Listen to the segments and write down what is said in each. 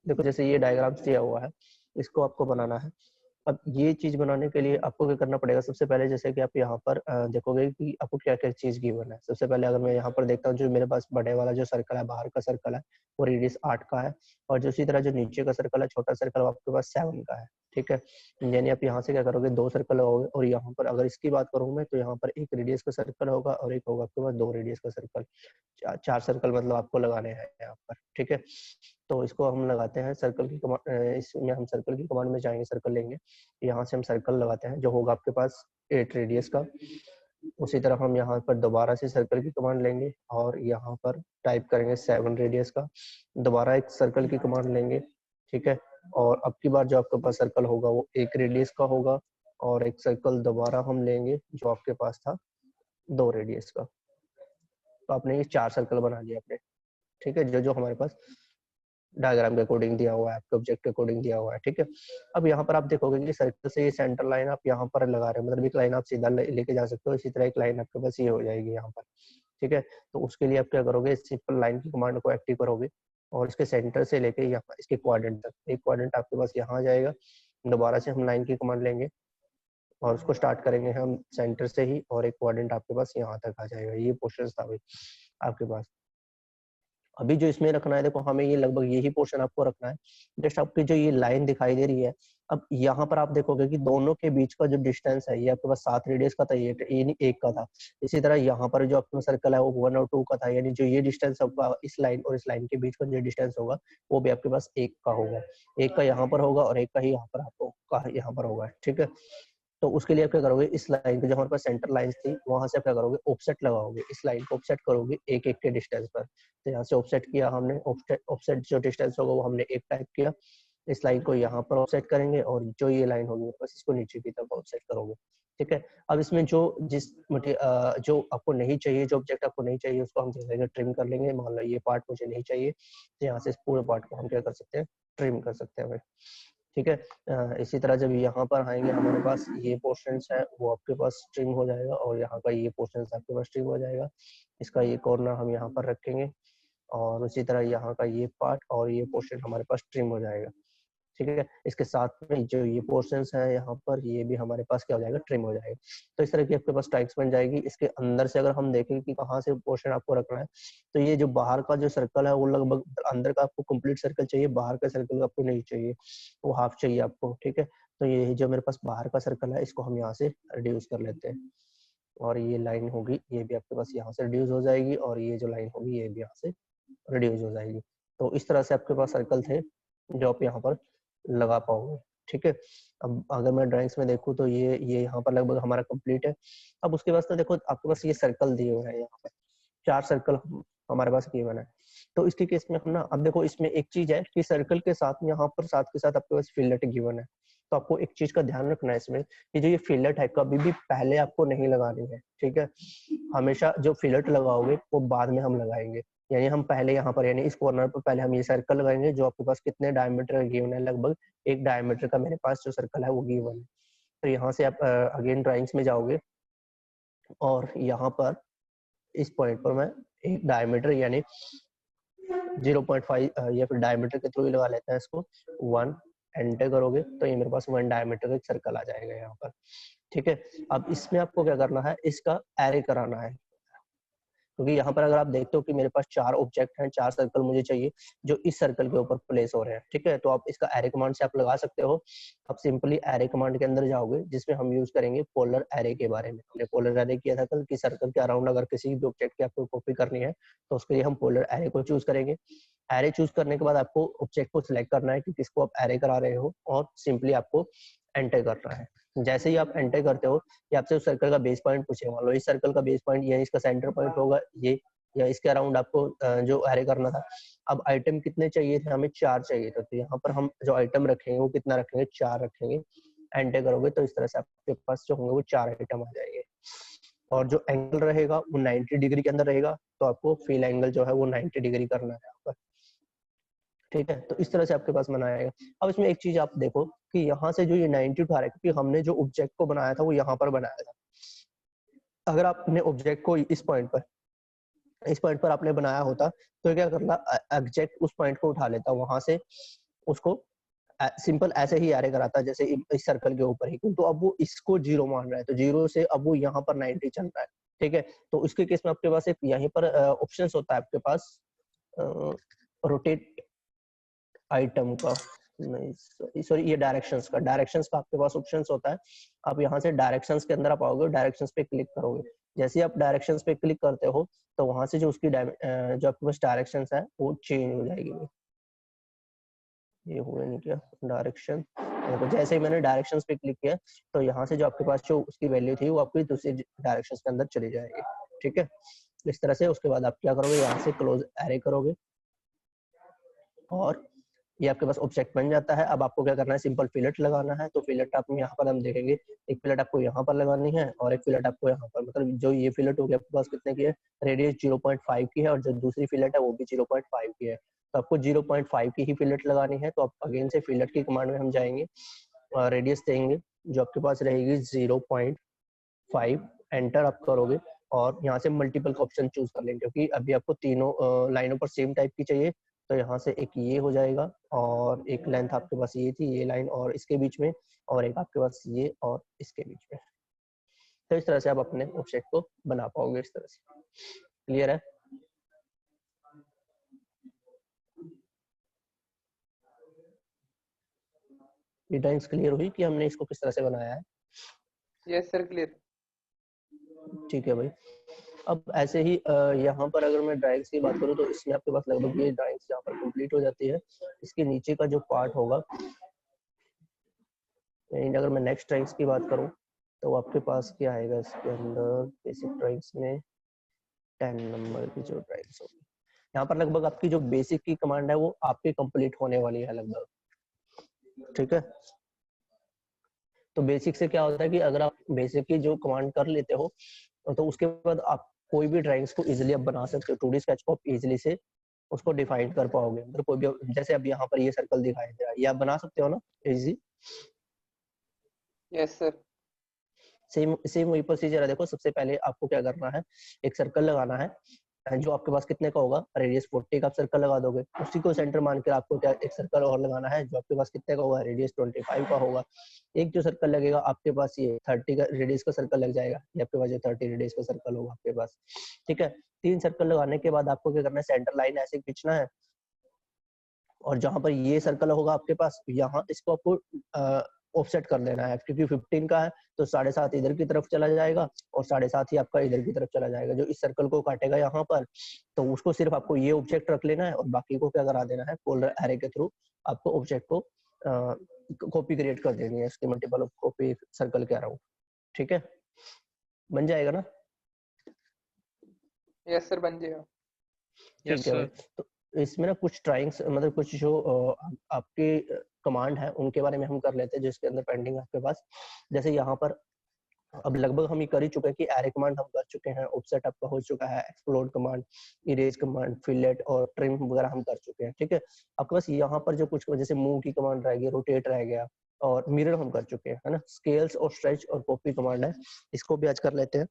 देखो जैसे ये डायग्राम दिया हुआ है, इसको आपको बनाना है। अब ये चीज़ बनाने के लिए आपको क्या करना पड़ेगा, सबसे पहले जैसे कि आप यहाँ पर देखोगे कि आपको क्या-क्या चीज़ गिवन है। सबसे पहले अगर मैं यहाँ पर देखता हूँ, जो मेरे पास बड़े वाला जो सर्कल है, बाहर का सर्कल है, वो रेडियस 8 का है, और जो उसी तरह जो नीचे का सर्कल है, छोटा सर्कल, वो आपके पास 7 का है, ठीक है? यानी आप यहाँ से क्या करोगे, 2 सर्कल लगाओगे, और यहाँ पर अगर इसकी बात करूँ मैं, तो यहाँ पर 1 रेडियस का सर्कल होगा और एक होगा आपके पास 2 रेडियस का सर्कल। 4 सर्कल मतलब आपको लगाने हैं यहाँ पर, ठीक है? तो इसको हम लगाते हैं सर्कल की इसमें हम सर्कल की कमांड में जाएँगे, सर्कल लेंगे। यहाँ से हम सर्कल लगाते हैं, जो होगा आपके पास 8 रेडियस का। उसी तरह हम यहाँ पर दोबारा से सर्कल की कमांड लेंगे और यहाँ पर टाइप करेंगे 7 रेडियस का। दोबारा एक सर्कल की कमांड लेंगे, ठीक है? और अब की बार जो आपके पास सर्कल होगा वो 1 रेडियस का होगा, और एक सर्कल दोबारा हम लेंगे जो आपके पास था 2 रेडियस का। तो आपने ये 4 सर्कल बना लिए अपने, ठीक है? जो हमारे पास डायग्राम के अकॉर्डिंग दिया हुआ है, आपके ऑब्जेक्ट के अकॉर्डिंग दिया हुआ है, ठीक है? अब यहाँ पर आप देखोगे कि सर्कल से ये सेंटर लाइन आप यहाँ पर लगा रहे हैं, मतलब एक लाइन आप सीधा लेके जा सकते हो, इसी तरह एक लाइन आपके पास ये हो जाएगी यहाँ पर, ठीक है? तो उसके लिए आप क्या करोगे, सिंपल लाइन की कमांड को एक्टिव करोगे और इसके सेंटर से लेके यहाँ इसके क्वाड्रेंट तक, एक क्वाड्रेंट आपके पास यहाँ आ जाएगा। दोबारा से हम लाइन की कमांड लेंगे और उसको स्टार्ट करेंगे हम सेंटर से ही, और एक क्वाड्रेंट आपके पास यहाँ तक आ जाएगा। ये पोर्शन था भाई आपके पास। अभी जो इसमें रखना है, देखो हमें ये लगभग यही पोर्शन आपको रखना है। जस्ट आपकी जो ये लाइन दिखाई दे रही है, अब यहाँ पर आप देखोगे कि दोनों के बीच का जो डिस्टेंस है, ये आपके पास 7 रेडियस का था, ये नहीं 1 का था। इसी तरह यहाँ पर जो आपका सर्कल है वो 1 और 2 का था, यानी जो ये डिस्टेंस होगा इस लाइन और इस लाइन के बीच का जो डिस्टेंस होगा, वो भी आपके पास 1 का होगा। 1 का यहाँ पर होगा और 1 का ही यहाँ पर आपको यहाँ पर होगा, ठीक है? तो उसके लिए आप क्या करोगे, इस लाइन को जो हमारे पास सेंटर लाइन थी, वहां से आप क्या करोगे, ऑफसेट लगाओगे, इस लाइन को ऑफसेट करोगे एक एक के डिस्टेंस पर। तो यहाँ से ऑफसेट किया हमने, ऑफसेट जो डिस्टेंस होगा वो हमने 1 टाइप किया। इस लाइन को यहाँ पर ऑफसेट करेंगे और जो ये लाइन होगी बस इसको नीचे की तरफ ऑफसेट करोगे, ठीक है? अब इसमें जो जो आपको नहीं चाहिए, जो ऑब्जेक्ट आपको नहीं चाहिए, उसको हम जैसे ट्रिम कर लेंगे। मान लो ये पार्ट मुझे नहीं चाहिए, तो यहाँ से इस पूरे पार्ट को हम क्या कर सकते हैं, ट्रिम कर सकते हैं, ठीक है? इसी तरह जब यहाँ पर आएंगे हमारे पास ये पोर्शंस है वो आपके पास स्ट्रिंग हो जाएगा, और यहाँ का ये पोर्शंस आपके पास स्ट्रिंग हो जाएगा। इसका ये कॉर्नर हम यहाँ पर रखेंगे, और उसी तरह यहाँ का ये पार्ट और ये पोर्शन हमारे पास ट्रिम हो जाएगा, ठीक है? इसके साथ में जो ये पोर्शंस है यहाँ पर, ये भी हमारे पास क्या हो जाएगा, ट्रिम हो जाएगा। तो इस तरह की आपके पास टाइप्स बन जाएगी। इसके अंदर से अगर हम देखें कि कहाँ से पोर्शन आपको रखना है, तो ये जो बाहर का जो सर्कल है वो लगभग, अंदर का आपको कंप्लीट सर्कल चाहिए, बाहर का सर्कल आपको नहीं चाहिए, वो हाफ चाहिए आपको, ठीक है? तो ये जो मेरे पास बाहर का सर्कल है, इसको हम यहाँ से रिड्यूस कर लेते हैं, और ये लाइन होगी ये भी आपके पास यहाँ से रिड्यूस हो जाएगी, और ये जो लाइन होगी ये भी यहाँ से रिड्यूस हो जाएगी। तो इस तरह से आपके पास सर्कल थे जो आप यहाँ पर लगा पाओगे, ठीक है? अब अगर मैं ड्राइंग्स में देखूँ तो ये यहाँ पर लगभग हमारा कंप्लीट है। अब उसके बाद तो देखो आपके पास ये सर्कल दिए हुए हैं, यहाँ पर 4 सर्कल हमारे पास गिवन है। तो इसके केस में हम ना, अब देखो इसमें एक चीज है कि सर्कल के साथ यहाँ पर साथ के साथ आपके पास फिलेट गिवन है। तो आपको एक चीज का ध्यान रखना है इसमें कि जो ये फिलेट है कभी भी पहले आपको नहीं लगानी है, ठीक है? हमेशा जो फिलेट लगाओगे वो बाद में हम लगाएंगे। यानी हम पहले यहाँ पर, यानी इस कॉर्नर पर पहले हम ये सर्कल लगाएंगे जो आपके पास कितने डायमीटर का गिवन है, लगभग 1 डायमीटर का मेरे पास जो सर्कल है वो गिवन है। तो यहाँ से आप अगेन ड्राइंग्स में जाओगे, और यहाँ पर इस पॉइंट पर मैं एक डायमीटर यानी 0.5 या फिर डायमीटर के थ्रू ही लगा लेते हैं इसको, 1 एंटर करोगे तो ये मेरे पास 1 डायमीटर का एक सर्कल आ जाएगा यहाँ पर, ठीक है? अब इसमें आपको क्या करना है, इसका एरे कराना है, क्योंकि यहाँ पर अगर आप देखते हो कि मेरे पास 4 ऑब्जेक्ट हैं, 4 सर्कल मुझे चाहिए जो इस सर्कल के ऊपर प्लेस हो रहे हैं, ठीक है? तो आप इसका एरे कमांड से आप लगा सकते हो। आप सिंपली एरे कमांड के अंदर जाओगे, जिसमें हम यूज करेंगे पोलर एरे के बारे में। हमने पोलर एरे किया था कल कि सर्कल के अराउंड अगर किसी भी ऑब्जेक्ट की आपको कॉपी करनी है तो उसके लिए हम पोलर एरे को चूज करेंगे। एरे चूज करने के बाद आपको ऑब्जेक्ट को सिलेक्ट करना है कि किसको आप एरे करा रहे हो, और सिंपली आपको एंटर करना है। जैसे ही आप एंटर करते हो, ये आपसे उस सर्कल का बेस पॉइंट पूछेगा। मान लो इस सर्कल का बेस पॉइंट यानी इसका सेंटर पॉइंट होगा ये, या इसके अराउंड आपको जो एरे करना था। अब आइटम कितने चाहिए थे, हमें 4 चाहिए थे, तो यहाँ पर हम जो आइटम रखेंगे वो कितना रखेंगे, 4 रखेंगे। एंटर करोगे तो इस तरह से आपके पास जो होंगे वो 4 आइटम आ जाएंगे, और जो एंगल रहेगा वो 90 डिग्री के अंदर रहेगा। तो आपको फिल एंगल जो है वो 90 डिग्री करना है यहाँ पर, ठीक है? तो इस तरह से आपके पास बनाया जाएगा। अब इसमें एक चीज आप देखो कि यहाँ से जो ये 90 उठा रहा है, क्योंकि हमने जो ऑब्जेक्ट को बनाया था वो यहाँ पर बनाया था। अगर आपने ऑब्जेक्ट को इस पॉइंट पर आपने बनाया होता तो क्या करना, एग्जैक्ट उस पॉइंट को उठा लेता वहां से, उसको सिंपल ऐसे ही एरे कराता जैसे इस सर्कल के ऊपर ही, तो अब वो इसको 0 मान रहा है, तो 0 से अब वो यहाँ पर 90 चल रहा है, ठीक है। तो इसके केस में आपके पास एक यहीं पर ऑप्शंस होता है आपके पास रोटेट आइटम का, नहीं सॉरी ये डायरेक्शंस का आपके पास ऑप्शंस होता है। आप यहाँ से डायरेक्शंस के अंदर आप आओगे, डायरेक्शंस पे क्लिक करोगे। जैसे ही आप डायरेक्शंस पे क्लिक करते हो तो वहां से जो उसकी जो आपके पास डायरेक्शंस है वो चेंज हो जाएगी। ये हुआ नहीं क्या डायरेक्शन, तो जैसे ही मैंने डायरेक्शंस पे क्लिक किया तो यहाँ से जो आपके पास जो उसकी वैल्यू थी वो आपकी दूसरी डायरेक्शंस के अंदर चली जाएगी, ठीक है। इस तरह से उसके बाद आप क्या करोगे, यहाँ से क्लोज एरे करोगे और ये आपके पास ऑब्जेक्ट बन जाता है। अब आपको क्या करना है, सिंपल फिलेट लगाना है। तो फिलेट आप यहाँ पर हम देखेंगे, एक फिलेट आपको यहाँ पर लगानी है और एक फिलेट आपको यहाँ पर, मतलब जो ये फिलेट होगी आपके पास कितने की है, रेडियस 0.5 की है और जो दूसरी फिलेट है वो भी 0.5 की है। तो आपको 0.5 की ही फिलेट लगानी है। तो आप अगेन से फिलेट की कमांड में हम जाएंगे और रेडियस देंगे जो आपके पास रहेगी 0.5, एंटर आप करोगे और यहाँ से मल्टीपल का ऑप्शन चूज कर लेंगे, क्योंकि अभी आपको तीनों लाइनों पर सेम टाइप की चाहिए। तो यहाँ से एक ये हो जाएगा और एक लेंथ आपके पास ये थी, ये लाइन और इसके बीच में, और एक आपके पास ये और इसके बीच में। तो इस तरह से आप अपने ऑब्जेक्ट को बना पाओगे इस तरह से। क्लियर है? ये ड्राइंग्स क्लियर हुई कि हमने इसको किस तरह से बनाया है? Yes sir, clear. ठीक है भाई। अब ऐसे ही यहाँ पर अगर मैं ड्राइंग्स की बात करूँ तो इसमें आपके पास लगभग ये ड्राइंग्स यहाँ पर कंप्लीट हो जाती है। इसके नीचे का जो पार्ट होगा, अगर मैं नेक्स्ट ड्राइंग्स की बात करूँ तो आपके पास क्या आएगा इसके अंदर, बेसिक ड्राइंग्स में 10 नंबर की जो ड्राइंग्स होगी, यहाँ पर लगभग आपकी जो बेसिक की कमांड है वो आपकी कंप्लीट होने वाली है लगभग, ठीक है। तो बेसिक से क्या होता है कि अगर आप बेसिक की जो कमांड कर लेते हो तो उसके बाद आप कोई भी ड्राइंग्स को इजीली आप बना सकते हो। 2D स्केच को आप इजीली से उसको डिफाइन कर पाओगे, मतलब कोई भी, जैसे अब यहाँ पर ये सर्कल दिखाई दे रहा है, ये आप बना सकते हो ना easy? Yes sir. Same same वही प्रोसीजर है। देखो सबसे पहले आपको क्या करना है, एक सर्कल लगाना है जो आपके पास कितने का होगा, रेडियस 40 का आप सर्कल लगा दोगे। उसी को सेंटर मान कर आपको क्या एक सर्कल और लगाना है जो आपके पास कितने का होगा, रेडियस 25 का होगा। एक जो सर्कल लगेगा आपके पास ये 30 का रेडियस का सर्कल लग जाएगा, ये आपके पास जो 30 रेडियस का सर्कल होगा आपके पास, ठीक है। 3 सर्कल लगाने के बाद आपको क्या करना है, सेंटर लाइन ऐसे खींचना है और जहां पर ये सर्कल होगा आपके पास, यहाँ इसको आपको ऑफसेट कर लेना है, क्योंकि 15 का है तो 7.5 इधर की तरफ चला जाएगा और 7.5 ही आपका इधर की तरफ चला जाएगा। जो इस सर्कल को काटेगा यहाँ पर, तो उसको सिर्फ आपको ये ऑब्जेक्ट रख लेना है और बाकी को क्या करा देना है, पोलर एरे के थ्रू आपको ऑब्जेक्ट को कॉपी क्रिएट कर देनी है, इसकी मल्टीपल कॉपी सर्कल के अराउंड, ठीक है। बन जाएगा ना? यस सर, बन जाएगा। ठीक है भाई। तो इसमें ना कुछ ड्राइंग्स, मतलब कुछ जो आपके कमांड है उनके बारे में हम कर लेते हैं जिसके अंदर पेंडिंग है आपके पास। जैसे यहाँ पर अब लगभग हम ये कर ही चुके हैं कि एरे कमांड हम कर चुके हैं, ऑफसेट आपका हो चुका है, explode command, erase command, fillet और ट्रिम वगैरह हम कर चुके हैं, ठीक है। आपके पास यहाँ पर जो कुछ जैसे मूव की कमांड रह गई, रोटेट रह गया और मिरर हम कर चुके हैं, है ना। स्केल्स और स्ट्रेच और कॉपी कमांड है, इसको भी आज कर लेते हैं।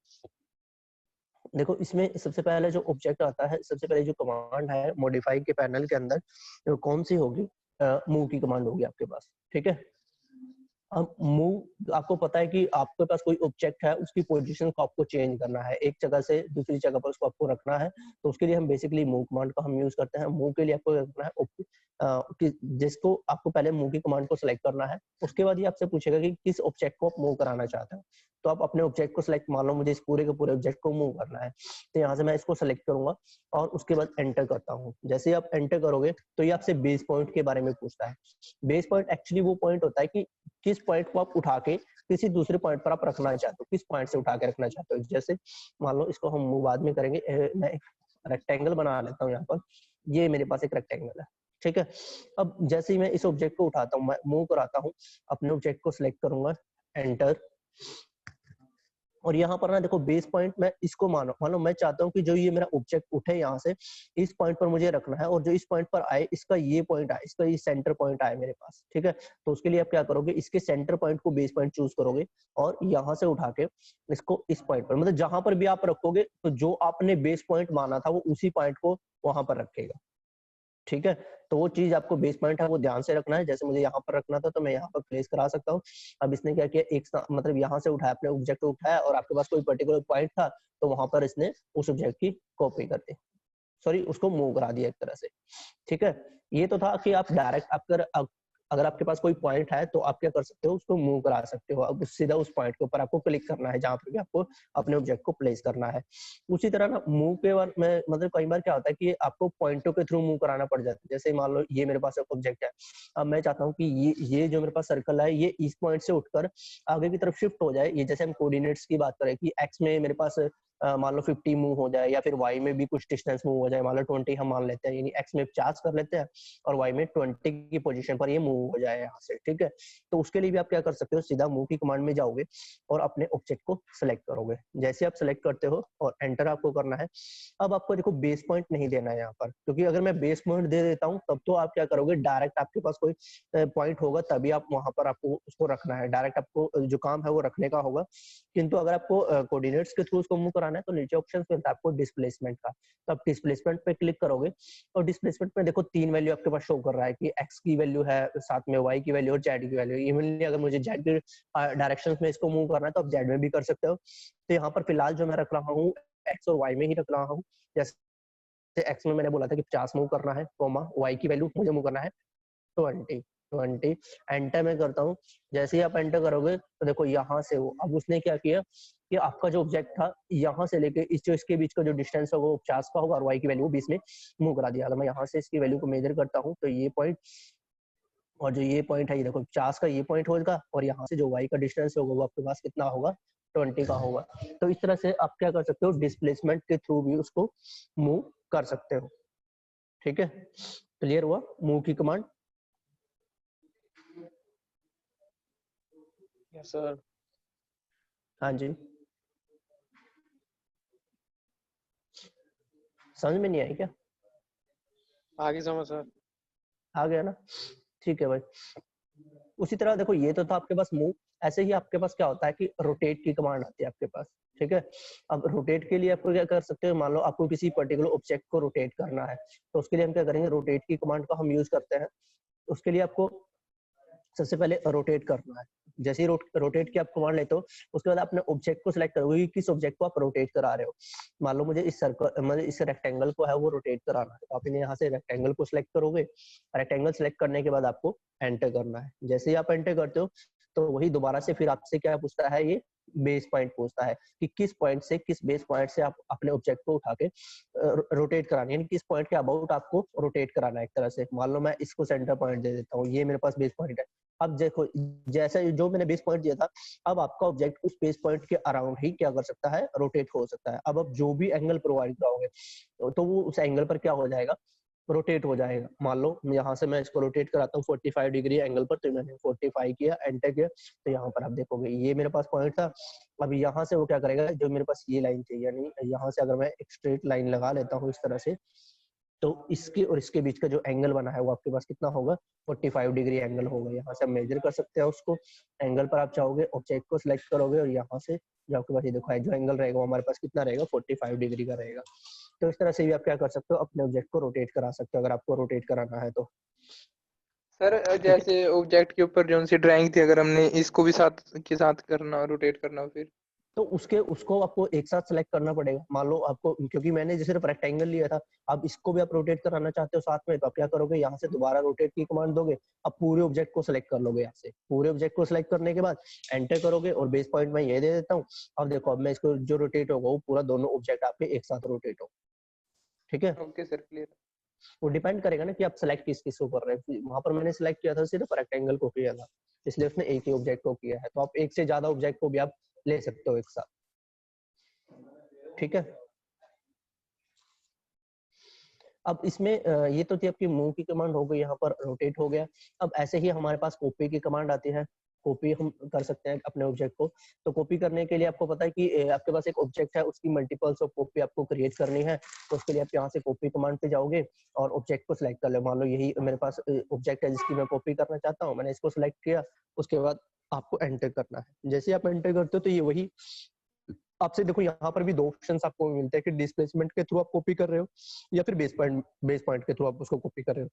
देखो इसमें सबसे पहले जो ऑब्जेक्ट आता है, सबसे पहले जो कमांड है मॉडिफाई के पैनल के अंदर, तो कौन सी होगी, मूव की कमांड होगी आपके पास, ठीक है। अब मूव, आपको पता है कि आपके पास कोई ऑब्जेक्ट है, उसकी पोजीशन को आपको चेंज करना है, एक जगह से दूसरी जगह पर उसको आपको रखना है, तो उसके लिए हम बेसिकली मूव कमांड का हम यूज करते हैं। मूव के लिए आपको रखना है जिसको आपको पहले मूव की कमांड को सिलेक्ट करना है, उसके बाद ये आपसे पूछेगा कि किस ऑब्जेक्ट को आप मूव कराना चाहते हो। तो आप अपने ऑब्जेक्ट को सिलेक्ट, मान लो मुझे इस पूरे के पूरे ऑब्जेक्ट को मूव करना है, तो यहाँ से मैं इसको सिलेक्ट करूंगा और उसके बाद एंटर करता हूँ। जैसे ही आप एंटर करोगे तो ये आपसे बेस पॉइंट के बारे में पूछता है। बेस पॉइंट एक्चुअली वो पॉइंट होता है कि किस पॉइंट को आप उठा के किसी दूसरे पॉइंट पर आप रखना चाहते हो, किस पॉइंट से उठा के रखना चाहते हो। जैसे मान लो इसको हम मूव बाद में करेंगे, मैं एक रेक्टेंगल बना लेता हूँ यहाँ पर, ये मेरे पास एक रेक्टेंगल है, ठीक है। अब जैसे ही मैं इस ऑब्जेक्ट को उठाता हूँ, मैं मूव कराता हूँ, अपने ऑब्जेक्ट को सिलेक्ट करूंगा, एंटर, और यहाँ पर ना देखो बेस पॉइंट मैं इसको मान लो मैं चाहता हूँ कि जो ये मेरा ऑब्जेक्ट उठे यहाँ से इस पॉइंट पर मुझे रखना है, और जो इस पॉइंट पर आए इसका ये पॉइंट आए, इसका ये सेंटर पॉइंट आए मेरे पास, ठीक है। तो उसके लिए आप क्या करोगे, इसके सेंटर पॉइंट को बेस पॉइंट चूज करोगे और यहाँ से उठा के इसको इस पॉइंट पर, मतलब जहां पर भी आप रखोगे तो जो आपने बेस पॉइंट माना था वो उसी पॉइंट को वहां पर रखेगा, ठीक है। तो वो चीज आपको बेस पॉइंट है वो ध्यान से रखना है। जैसे मुझे यहाँ पर रखना था तो मैं यहाँ पर प्लेस करा सकता हूँ। अब इसने क्या किया, एक मतलब यहाँ से उठाया, अपने ऑब्जेक्ट को उठाया और आपके पास कोई पर्टिकुलर पॉइंट था तो वहां पर इसने उस ऑब्जेक्ट की कॉपी कर दी, सॉरी उसको मूव करा दिया एक तरह से। ठीक है, ये तो था कि आप डायरेक्ट अगर आपके पास कोई पॉइंट है तो आप क्या कर सकते हो, उसको मूव करा सकते हो। अब सीधा उस पॉइंट के ऊपर आपको क्लिक करना है जहां पर भी आपको अपने ऑब्जेक्ट को प्लेस करना है। उसी तरह ना मूव के बार में मतलब कई बार क्या होता है कि आपको पॉइंटों के थ्रू मूव कराना पड़ जाता है। जैसे मान लो ये मेरे पास एक ऑब्जेक्ट है, अब मैं चाहता हूँ कि ये जो मेरे पास सर्कल है ये इस पॉइंट से उठकर आगे की तरफ शिफ्ट हो जाए। ये जैसे हम कोऑर्डिनेट्स की बात करें कि एक्स में मेरे पास मान लो 50 मूव हो जाए, या फिर वाई में भी कुछ डिस्टेंस मूव हो जाए, मान लो 20 हम मान लेते हैं, यानी एक्स में 50 कर लेते हैं और वाई में 20 की पोजीशन पर ये मूव हो जाए यहाँ से। ठीक है, तो उसके लिए भी आप क्या कर सकते हो, सीधा मूव की कमांड में जाओगे और अपने ऑब्जेक्ट को सिलेक्ट करोगे। जैसे आप सिलेक्ट करते हो और एंटर आपको करना है। अब आपको देखो बेस पॉइंट नहीं देना है यहाँ पर, क्योंकि अगर मैं बेस पॉइंट दे देता हूँ तब तो आप क्या करोगे, डायरेक्ट आपके पास कोई पॉइंट होगा तभी आप वहां पर आपको उसको रखना है, डायरेक्ट आपको जो काम है वो रखने का होगा। किंतु अगर आपको कोऑर्डिनेट्स के थ्रू उसको मूव कराना है तो नीचे ऑप्शन मिलता है आपको डिस्प्लेसमेंट का, तो आप डिस्प्लेसमेंट पे क्लिक करोगे और डिस्प्लेसमेंट में देखो 3 वैल्यू आपके पास शो कर रहा है कि एक्स की वैल्यू है, साथ में वाई की वैल्यू और जेड की वैल्यू। इवनली अगर मुझे जेड के डायरेक्शन में इसको मूव करना है तो आप जेड में भी कर सकते हो। तो यहाँ पर फिलहाल जो मैं रख रहा हूँ एक्स और वाई में ही रख रहा हूँ। जैसे एक्स में मैंने बोला था कि 50 मूव करना है, वाई की वैल्यू मुझे मूव करना है 20 एंटर में करता हूँ। जैसे ही आप एंटर करोगे तो देखो यहाँ से वो, अब उसने क्या किया कि आपका जो ऑब्जेक्ट था यहाँ से लेके इस जो इसके बीच का जो डिस्टेंस है वो 50 का होगा और वाई की वैल्यू 20 में मूव करा दिया। अगर मैं यहाँ से इसकी वैल्यू को मेजर करता हूँ तो ये पॉइंट और जो ये पॉइंट है ये देखो 50 का ये पॉइंट होगा और यहाँ से जो वाई का डिस्टेंस होगा वो आपके पास कितना होगा, 20 का होगा। तो इस तरह से आप क्या कर सकते हो, डिस्प्लेसमेंट के थ्रू भी उसको मूव कर सकते हो। ठीक है, क्लियर हुआ मूव की कमांड? Yes sir. हाँ जी, समझ में नहीं आई क्या? आगे समझ सर। आ गया ना? ठीक है भाई। उसी तरह देखो ये तो था आपके पास मूव, ऐसे ही आपके पास क्या होता है कि रोटेट की कमांड आती है आपके पास। ठीक है, अब रोटेट के लिए आपको क्या कर सकते हो, मान लो आपको किसी पर्टिकुलर ऑब्जेक्ट को रोटेट करना है तो उसके लिए हम क्या करेंगे, रोटेट की कमांड का हम यूज करते हैं। उसके लिए आपको सबसे पहले रोटेट करना है। जैसे ही रोटेट की आप कमांड लेते हो उसके बाद अपने ऑब्जेक्ट को सिलेक्ट करोगे कि किस ऑब्जेक्ट को आप रोटेट करा रहे हो। मान लो मुझे इस सर्कल मतलब इस रेक्टेंगल को है वो रोटेट कराना है, तो आप इन्हें यहाँ से रेक्टेंगल को सिलेक्ट करोगे। रेक्टेंगल सिलेक्ट करने के बाद आपको एंटर करना है। जैसे ही आप एंटर करते हो तो वही दोबारा से फिर आपसे क्या पूछता है, ये बेस पॉइंट पूछता है कि किस पॉइंट से, किस बेस पॉइंट से आप अपने ऑब्जेक्ट को उठा के रोटेट करानी है, यानी किस पॉइंट के अबाउट आपको रोटेट कराना है एक तरह से। मान लो मैं इसको सेंटर पॉइंट दे देता हूँ, ये मेरे पास बेस पॉइंट है। अब देखो जैसा जो मैंने बेस पॉइंट दिया था, अब आपका ऑब्जेक्ट उस बेस पॉइंट के अराउंड ही क्या कर सकता है, रोटेट हो सकता है। अब आप जो भी एंगल प्रोवाइड कराओगे तो वो उस एंगल पर क्या हो जाएगा, रोटेट हो जाएगा। मान लो यहाँ से मैं इसको रोटेट कराता हूँ 45 डिग्री एंगल पर, तो मैंने 45 किया, एंटर किया, तो यहाँ पर आप देखोगे ये मेरे पास पॉइंट था। अब यहाँ से वो क्या करेगा, जो मेरे पास ये लाइन थी, यानी यहाँ से अगर मैं एक स्ट्रेट लाइन लगा लेता हूँ इस तरह से, तो इसके और इसके बीच का जो एंगल बना है वो आपके पास कितना होगा, 45 डिग्री एंगल होगा। यहाँ से आप मेजर कर सकते हैं उसको। एंगल पर आप चाहोगे ऑब्जेक्ट को सिलेक्ट करोगे और यहाँ से जो आपके पास ये देखो है जो एंगल रहेगा वो हमारे पास कितना रहेगा, 45 डिग्री का रहेगा। तो इस तरह से भी आप क्या कर सकते हो, अपने ऑब्जेक्ट को रोटेट करा सकते हो अगर आपको रोटेट कराना है तो। सर ठीक है, जैसे ऑब्जेक्ट के ऊपर जो सी ड्राइंग थी, अगर हमने इसको भी साथ के साथ करना, रोटेट करना, फिर तो उसको आपको एक साथ सेलेक्ट करना पड़ेगा। मान लो आपको, क्योंकि मैंने जैसे सिर्फ रेक्टेंगल लिया था, अब इसको भी आप रोटेट कराना चाहते हो साथ में, तो आप क्या करोगे, यहाँ से दोबारा रोटेट की कमांड दोगे। अब पूरे ऑब्जेक्ट को सिलेक्ट कर लोगे, यहाँ से पूरे ऑब्जेक्ट को सिलेक्ट करने के बाद एंटर करोगे और बेस पॉइंट में ये दे देता हूँ। अब देखो अब मैं इसको जो रोटेट होगा वो पूरा दोनों ऑब्जेक्ट आपके एक साथ रोटेट हो। ठीक है, ओके सर, क्लियर। वो डिपेंड करेगा ना कि आप सेलेक्ट किस को कर रहे हैं। वहां पर मैंने सिलेक्ट किया था सिर्फ रेक्टेंगल को किया था, इसलिए उसने एक ही ऑब्जेक्ट को किया है। तो आप एक से ज्यादा ऑब्जेक्ट को भी आप ले सकते हो एक साथ। ठीक है, अब इसमें ये तो थी आपकी मूव की कमांड हो गई, यहाँ पर रोटेट हो गया। अब ऐसे ही हमारे पास कॉपी की कमांड आती है। कॉपी हम कर सकते हैं अपने ऑब्जेक्ट को। तो कॉपी करने के लिए आपको पता है कि आपके पास एक ऑब्जेक्ट है, उसकी मल्टीपल्स ऑफ कॉपी आपको क्रिएट करनी है। तो उसके लिए आप यहाँ से कॉपी कमांड पे जाओगे और ऑब्जेक्ट को सिलेक्ट कर लो। मान लो यही मेरे पास ऑब्जेक्ट है जिसकी मैं कॉपी करना चाहता हूँ, मैंने इसको सिलेक्ट किया। उसके बाद आपको एंटर करना है। जैसे आप एंटर करते हो तो ये वही आपसे देखो यहाँ पर भी दो ऑप्शंस आपको मिलते हैं कि डिस्प्लेसमेंट के थ्रू आप कॉपी कर रहे हो या फिर बेस पॉइंट के थ्रू आप उसको कॉपी कर रहे हो।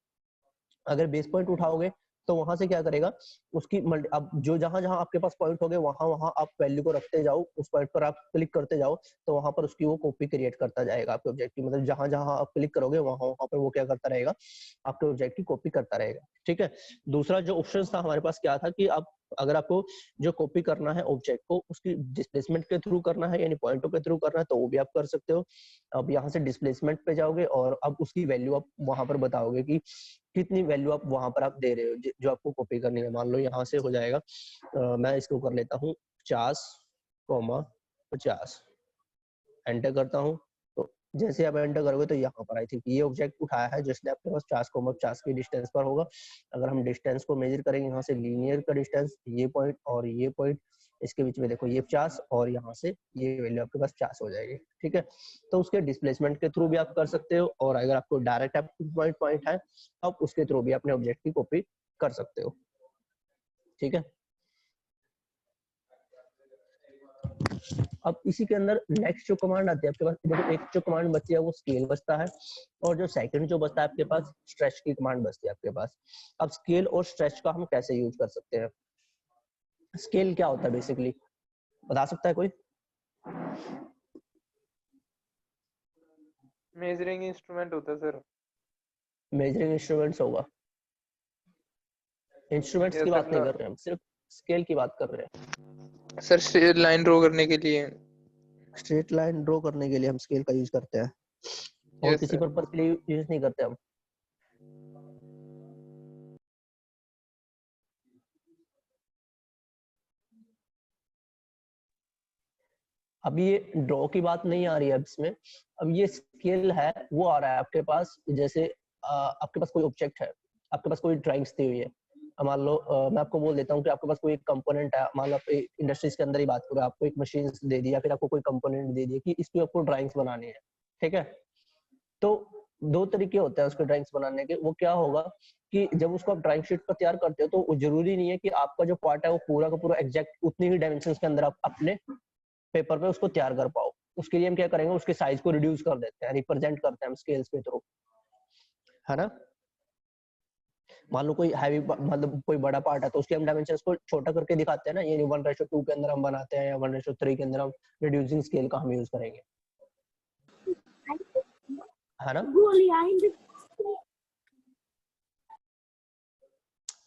अगर बेस पॉइंट उठाओगे तो वहां से क्या करेगा, उसकी अब जो जहां जहां आपके पास पॉइंट हो गए वहां वहां आप वैल्यू को रखते जाओ, उस पॉइंट पर आप क्लिक करते जाओ, तो वहां पर उसकी वो कॉपी क्रिएट करता जाएगा आपके ऑब्जेक्ट की। मतलब जहां जहां आप क्लिक करोगे वहां वहां पर वो क्या करता रहेगा, आपके ऑब्जेक्ट की कॉपी करता रहेगा। ठीक है। दूसरा जो ऑप्शन था हमारे पास क्या था कि आप अगर आपको जो कॉपी करना है ऑब्जेक्ट को उसकी डिस्प्लेसमेंट के थ्रू करना है यानी पॉइंटों के थ्रू करना है तो वो भी आप कर सकते हो। अब यहाँ से डिस्प्लेसमेंट पे जाओगे और अब उसकी वैल्यू आप वहां पर बताओगे कि कितनी वैल्यू आप वहां पर आप दे रहे हो जो आपको कॉपी करनी है। मान लो यहाँ से हो जाएगा मैं इसको कर लेता हूँ 50,50 एंटर करता हूँ। तो जैसे आप एंटर करोगे तो यहाँ पर आई थिंक ये ऑब्जेक्ट उठाया है जिसने आपके पास 50,50 की डिस्टेंस पर होगा। अगर हम डिस्टेंस को मेजर करेंगे यहाँ से लीनियर का डिस्टेंस, ये पॉइंट और ये पॉइंट, इसके बीच में देखो ये 50 और यहाँ से ये वैल्यू आपके पास 50 हो जाएगी। ठीक है। तो उसके डिस्प्लेसमेंट के थ्रू भी आप कर सकते हो और अगर आपको डायरेक्ट पॉइंट है तो आप उसके थ्रू भी अपने ऑब्जेक्ट की कॉपी कर सकते हो। ठीक है। अब इसी के अंदर नेक्स्ट जो कमांड आती है आपके पास, देखो एक जो कमांड बचती है वो स्केल बचता है और जो सेकंड जो बचता है आपके पास स्ट्रेच की कमांड बचती है आपके पास। अब स्केल और स्ट्रेच का हम कैसे यूज कर सकते हैं? स्केल क्या होता है बेसिकली, बता सकता है कोई? मेजरिंग इंस्ट्रूमेंट होता है सर। मेजरिंग इंस्ट्रूमेंट्स होगा, इंस्ट्रूमेंट्स की बात नहीं कर रहे हैं हम, सिर्फ स्केल की बात कर रहे हैं। सर स्ट्रेट लाइन ड्रॉ करने के लिए। स्ट्रेट लाइन ड्रॉ करने के लिए हम स्केल का यूज करते हैं और किसी पर्पस के लिए यूज नहीं करते हम। अब ये ड्रॉ की बात नहीं आ रही है इसमें, अब ये स्केल है वो आ रहा है आपके पास। जैसे आपके पास कोई ऑब्जेक्ट है, आपके पास कोई ड्राइंग्स दी हुई है, मान लो मैं आपको बोल देता हूँ कि आपके पास कोई कंपोनेंट है, मान लो आप इंडस्ट्रीज के अंदर ही बात करो, आपको एक मशीन दे दी या फिर आपको कोई कंपोनेंट दे दिया कि इसकी आपको ड्राइंग्स बनानी है। ठीक है। तो दो तरीके होते हैं उसके ड्राइंग्स बनाने के। वो क्या होगा कि जब उसको आप ड्राइंग शीट पर तैयार करते हो तो जरूरी नहीं है कि आपका जो पार्ट है वो पूरा का पूरा एग्जैक्ट उतनी ही डायमेंशन के अंदर आप अपने पेपर पे उसको तैयार कर पाओ। उसके लिए हम क्या करेंगे, उसके साइज को रिड्यूस कर देते हैं, रिप्रेजेंट करते हैं हम स्केल्स के थ्रू, है ना। मान लो कोई हैवी मतलब कोई बड़ा पार्ट है तो उसके हम डायमेंशंस को छोटा करके दिखाते हैं ना, ये 1:2 के अंदर हम बनाते हैं या 1:3 के अंदर हम रिड्यूसिंग स्केल का हम यूज करेंगे, है ना।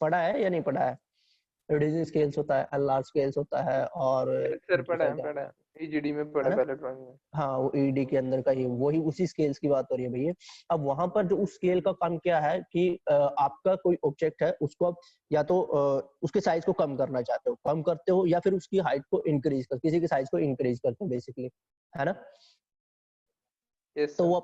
पढ़ा है या नहीं पढ़ा है? रिड्यूसिंग स्केल्स होता है, लार्ज स्केल्स होता है और सर दूसरा क्या पढ़ा है ईजीडी में है पढ़ा ना। पहले ड्राइंग में। हाँ वो ईडी के अंदर का ही वही उसी स्केल्स की बात हो रही है भैया। अब वहां पर जो उस स्केल का काम क्या है कि आपका कोई ऑब्जेक्ट है उसको आप या तो उसके साइज को कम करना चाहते हो, कम करते हो, या फिर उसकी हाइट को इंक्रीज कर, किसी के साइज को इंक्रीज करते हो बेसिकली, है ना। तो वो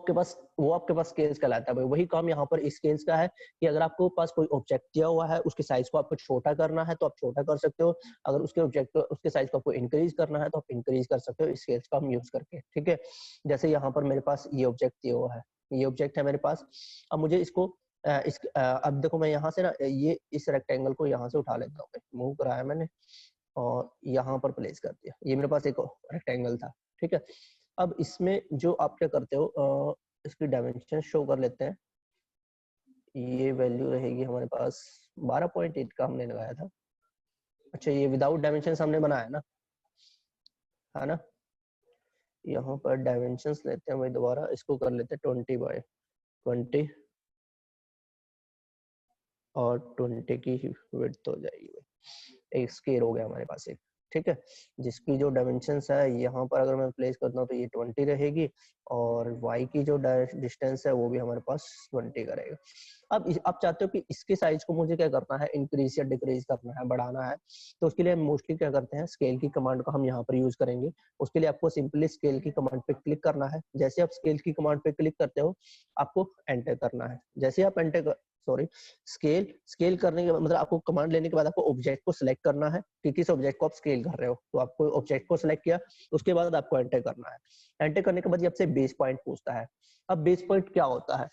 आपके पास स्केल्स कहलाता है भाई। वही काम यहाँ पर स्केल्स का है कि अगर आपको पास कोई ऑब्जेक्ट दिया हुआ है उसके साइज को आपको छोटा करना है तो आप छोटा कर सकते हो, अगर उसके ऑब्जेक्ट उसके साइज को आपको इंक्रीज करना है तो आप इंक्रीज कर सकते हो स्केल्स का हम यूज करके। ठीक है। जैसे यहाँ पर मेरे पास ये ऑब्जेक्ट दिया हुआ है, ये ऑब्जेक्ट है मेरे पास। अब मुझे इसको अब देखो मैं यहाँ से ना ये इस रेक्टेंगल को यहाँ से उठा लेता हूँ, मूव कराया मैंने और यहाँ पर प्लेस कर दिया। ये मेरे पास एक रेक्टेंगल था। ठीक है। अब इसमें जो आप क्या करते हो इसकी डायमेंशन शो कर लेते हैं। ये वैल्यू रहेगी हमारे पास 12.8 का हमने लगाया था। अच्छा ये विदाउट डायमेंशन हमने बनाया ना, है ना। यहाँ पर डायमेंशंस लेते हैं भाई, दोबारा इसको कर लेते हैं 20/20 और 20 की विड्थ हो जाएगी भाई। एक स्केल हो गया हमारे पास एक। ठीक है। जिसकी जो डायमेंशंस है यहाँ पर अगर मैं प्लेस करता हूँ तो ये 20 रहेगी और y की जो डिस्टेंस है वो भी हमारे पास 20 का रहेगा। अब आप चाहते हो कि इसके साइज को मुझे क्या करना है, इंक्रीज या डिक्रीज करना है, बढ़ाना है, तो उसके लिए हम मोस्टली क्या करते हैं, स्केल की कमांड को हम यहाँ पर यूज करेंगे। उसके लिए आपको सिंपली स्केल की कमांड पे क्लिक करना है। जैसे आप स्केल की कमांड पे क्लिक करते हो आपको एंटर करना है। जैसे आप स्केल करने के बाद मतलब आपको कमांड लेने के बाद आपको ऑब्जेक्ट को सिलेक्ट करना है कि किस ऑब्जेक्ट को आप स्केल कर रहे हो। तो आपको ऑब्जेक्ट को सिलेक्ट किया, उसके बाद आपको एंटर करना है। एंटर करने के बाद ये आपसे बेस पॉइंट पूछता है। अब बेस पॉइंट क्या होता है?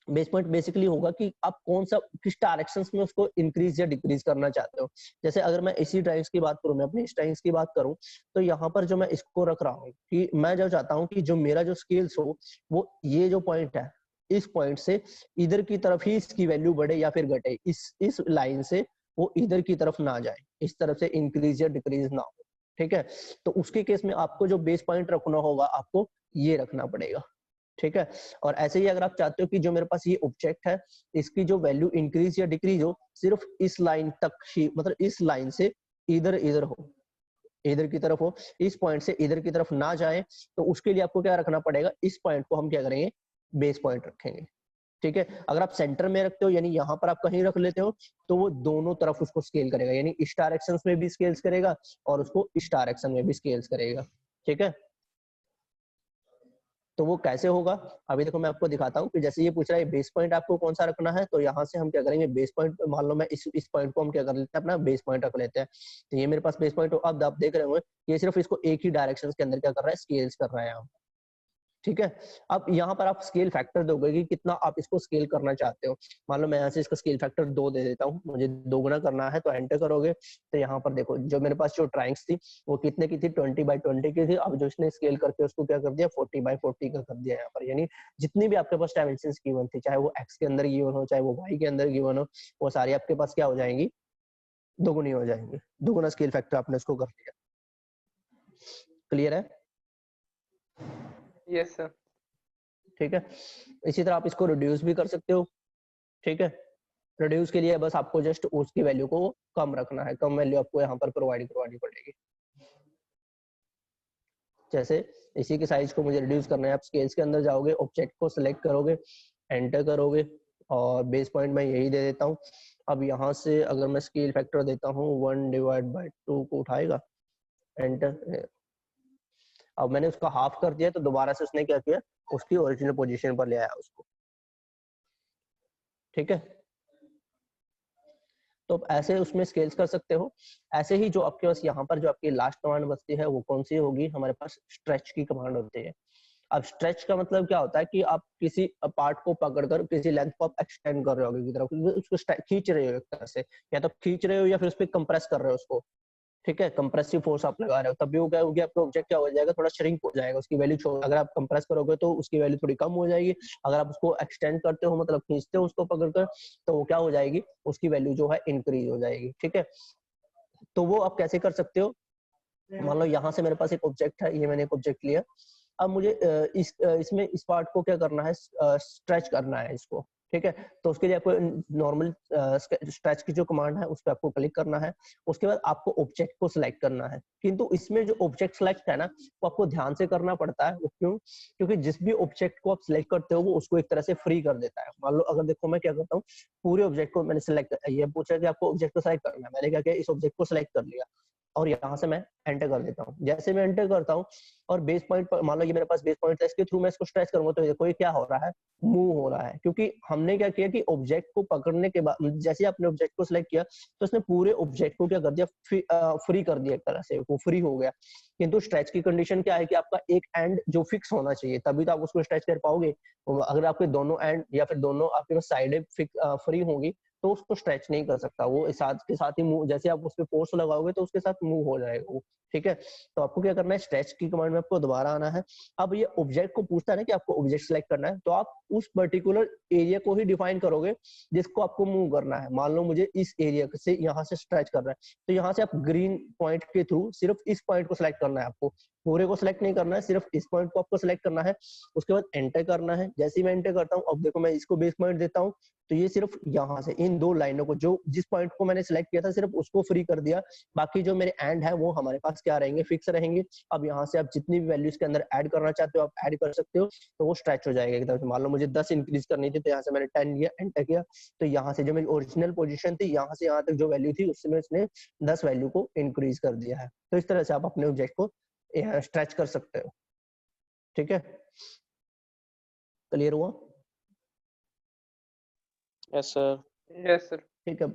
बेस पॉइंट बेसिकली होगा कि आप कौन सा किस डायरेक्शंस में उसको इंक्रीज या डिक्रीज करना चाहते हो। जैसे अगर मैं इसी ड्राइव्स की बात करूं, मैं अपनी ड्राइव्स की बात करूं, तो यहाँ पर जो मैं इसको रख रहा हूँ कि मैं जो चाहता हूँ कि जो मेरा जो स्केल्स हो वो ये जो पॉइंट है इस पॉइंट से इधर की तरफ ही इसकी वैल्यू बढ़े या फिर घटे, इस लाइन से वो इधर की तरफ ना जाए, इस तरफ से इंक्रीज या डिक्रीज ना हो, ठीक है। तो उसके केस में आपको जो बेस पॉइंट रखना होगा आपको ये रखना पड़ेगा, ठीक है। और ऐसे ही अगर आप चाहते हो कि जो मेरे पास ये ऑब्जेक्ट है इसकी जो वैल्यू इंक्रीज या डिक्रीज हो सिर्फ इस लाइन तक ही, मतलब इस लाइन से इधर इधर हो, इधर की तरफ हो, इस पॉइंट से इधर की तरफ ना जाए, तो उसके लिए आपको क्या रखना पड़ेगा, इस पॉइंट को हम क्या करेंगे, बेस पॉइंट रखेंगे, ठीक है। अगर आप सेंटर में रखते हो यानी यहाँ पर आप कहीं रख लेते हो तो वो दोनों तरफ उसको स्केल करेगा, यानी इस डायरेक्शन में भी स्केल्स करेगा और उसको इस डायरेक्शन में भी स्केल्स करेगा, ठीक है। तो वो कैसे होगा, अभी देखो मैं आपको दिखाता हूँ कि जैसे ये पूछ रहा है बेस पॉइंट आपको कौन सा रखना है, तो यहाँ से हम क्या करेंगे, बेस पॉइंट मान लो मैं इस पॉइंट को हम क्या कर लेते हैं, अपना बेस पॉइंट रख लेते हैं। तो ये मेरे पास बेस पॉइंट, अब आप देख रहे होंगे ये सिर्फ इसको एक ही डायरेक्शन के अंदर क्या कर रहा है, स्केल्स कर रहा है यहाँ, ठीक है। अब यहाँ पर आप स्केल फैक्टर दोगे कि कितना आप इसको स्केल करना चाहते हो। मान लो मैं यहाँ से इसका स्केल फैक्टर 2 दे देता हूँ, मुझे 2 गुना करना है, तो एंटर करोगे तो यहाँ पर देखो जो मेरे पास जो ट्राइंग्स थी वो कितने की थी, 20/20 की थी। अब जो इसने स्केल करके उसको क्या कर दिया, 40/40 का कर दिया यहाँ पर। यानी जितनी भी आपके पास डायमेंशंस गिवन थी, चाहे वो एक्स के अंदर गिवन हो, चाहे वो वाई के अंदर गिवन हो, वो सारी आपके पास क्या हो जाएंगी, दोगुनी हो जाएंगी। दोगुना स्केल फैक्टर आपने उसको कर दिया। क्लियर है? Yes sir. ठीक है। इसी तरह आप इसको रिड्यूस भी कर सकते हो, ठीक है। रिड्यूस के लिए बस आपको जस्ट उसकी वैल्यू को कम रखना है, कम वैल्यू आपको यहाँ पर प्रोवाइड करवानी पड़ेगी। जैसे इसी के साइज को मुझे रिड्यूस करना है, आप स्केल्स के अंदर जाओगे, ऑब्जेक्ट को सिलेक्ट करोगे, एंटर करोगे और बेस पॉइंट मैं यही दे देता हूँ। अब यहाँ से अगर मैं स्केल फैक्टर देता हूँ 1/2 को उठाएगा, एंटर। अब मैंने उसका हाफ कर दिया तो दोबारा से उसने क्या किया, उसकी ओरिजिनल पोजीशन पर ले आया उसको, ठीक है। तो आप ऐसे उसमें स्केल्स कर सकते हो। ऐसे ही जो आपके पास यहाँ पर जो आपकी लास्ट कमांड बचती है वो कौन सी होगी, हमारे पास स्ट्रेच की कमांड होती है। अब स्ट्रेच का मतलब क्या होता है कि आप किसी पार्ट को पकड़कर किसी लेंथ को आप एक्सटेंड कर रहे हो की तरफ, उसको खींच रहे हो एक तरह से, या तो खींच रहे हो या फिर उस पर कंप्रेस कर रहे हो उसको, ठीक है। कंप्रेसिव फोर्स आप लगा रहे हो, तब भी वो क्या होगी, आपका ऑब्जेक्ट क्या हो जाएगा, थोड़ा श्रिंक हो जाएगा, उसकी वैल्यू अगर आप कंप्रेस करोगे तो उसकी वैल्यू थोड़ी कम हो जाएगी। अगर आप उसको एक्सटेंड करते हो, मतलब खींचते हो उसको पकड़कर, तो वो क्या हो जाएगी, उसकी वैल्यू जो है इंक्रीज हो जाएगी, ठीक है। तो वो आप कैसे कर सकते हो, मान लो यहाँ से मेरे पास एक ऑब्जेक्ट है, ये मैंने एक ऑब्जेक्ट लिया। अब मुझे इसमें इस पार्ट को क्या करना है, स्ट्रेच करना है इसको, ठीक है। तो उसके लिए आपको नॉर्मल स्ट्रेच की जो कमांड है उस पर आपको क्लिक करना है। उसके बाद आपको ऑब्जेक्ट को सिलेक्ट करना है, किंतु इसमें जो ऑब्जेक्ट सिलेक्ट है ना वो आपको ध्यान से करना पड़ता है। वो क्यों, क्योंकि जिस भी ऑब्जेक्ट को आप सिलेक्ट करते हो वो उसको एक तरह से फ्री कर देता है। मान लो अगर देखो मैं क्या करता हूँ, पूरे ऑब्जेक्ट को मैंने सिलेक्ट, ये पूछा कि आपको ऑब्जेक्ट को सिलेक्ट करना है, मैंने क्या किया, इस ऑब्जेक्ट को सिलेक्ट कर लिया और यहाँ से मैं एंटर कर देता हूँ। जैसे मैं एंटर करता हूँ और बेस पॉइंट पर, मान लो ये मेरे पास बेस पॉइंट है, इसके थ्रू मैं इसको स्ट्रेच करूंगा तो देखो ये क्या हो रहा है, मूव हो रहा है। क्योंकि हमने क्या किया कि ऑब्जेक्ट को पकड़ने के बाद जैसे आपने ऑब्जेक्ट को सिलेक्ट किया तो उसने पूरे ऑब्जेक्ट को क्या कर दिया, फ्री कर दिया, एक तरह से वो फ्री हो गया। किंतु स्ट्रेच की कंडीशन क्या है कि आपका एक एंड जो फिक्स होना चाहिए, तभी तो आप उसको स्ट्रेच कर पाओगे। अगर आपके दोनों एंड या फिर दोनों आपके पास साइडें फ्री होंगी तो उसको स्ट्रेच नहीं कर सकता, वो साथ के साथ ही मूव, जैसे आप उस पर फोर्स लगाओगे तो उसके साथ मूव हो जाएगा वो, ठीक है। तो आपको क्या करना है, स्ट्रेच की कमांड में आपको दोबारा आना है। अब ये ऑब्जेक्ट को पूछता है ना कि आपको ऑब्जेक्ट सेलेक्ट करना है, तो आप उस पर्टिकुलर एरिया को ही डिफाइन करोगे जिसको आपको मूव करना है। मान लो मुझे इस एरिया से यहाँ से स्ट्रेच करना है, तो यहाँ से आप ग्रीन पॉइंट के थ्रू सिर्फ इस पॉइंट को सिलेक्ट करना है, आपको पूरे को सिलेक्ट नहीं करना है, सिर्फ इस पॉइंट को आपको सिलेक्ट करना है। उसके बाद एंटर करना है। जैसे ही मैं एंटर करता हूँ, अब देखो मैं इसको बेस पॉइंट देता हूँ तो ये सिर्फ यहाँ से इन दो लाइनों को, जो जिस पॉइंट को मैंने सिलेक्ट किया था सिर्फ उसको फ्री कर दिया, बाकी जो मेरे एंड है वो हमारे पास क्या रहेंगे, फिक्स रहेंगे। अब यहाँ से आप जितनी भी वैल्यूज के अंदर ऐड करना चाहते हो आप ऐड कर सकते हो, तो वो स्ट्रेच हो जाएगा एकदम से। मान लो मुझे 10 इंक्रीज करनी थी तो यहाँ से मैंने 10 लिया, एंटर किया, तो यहाँ से जो मेरी ओरिजिनल पोजीशन थी यहाँ से यहाँ तक जो वैल्यू थी उसमें उसने 10 वैल्यू को इंक्रीज कर दिया है। तो इस तरह से आप अपने ऑब्जेक्ट को स्ट्रेच कर सकते हो, ठीक है। क्लियर हुआ? Yes sir. Yes sir. ठीक है,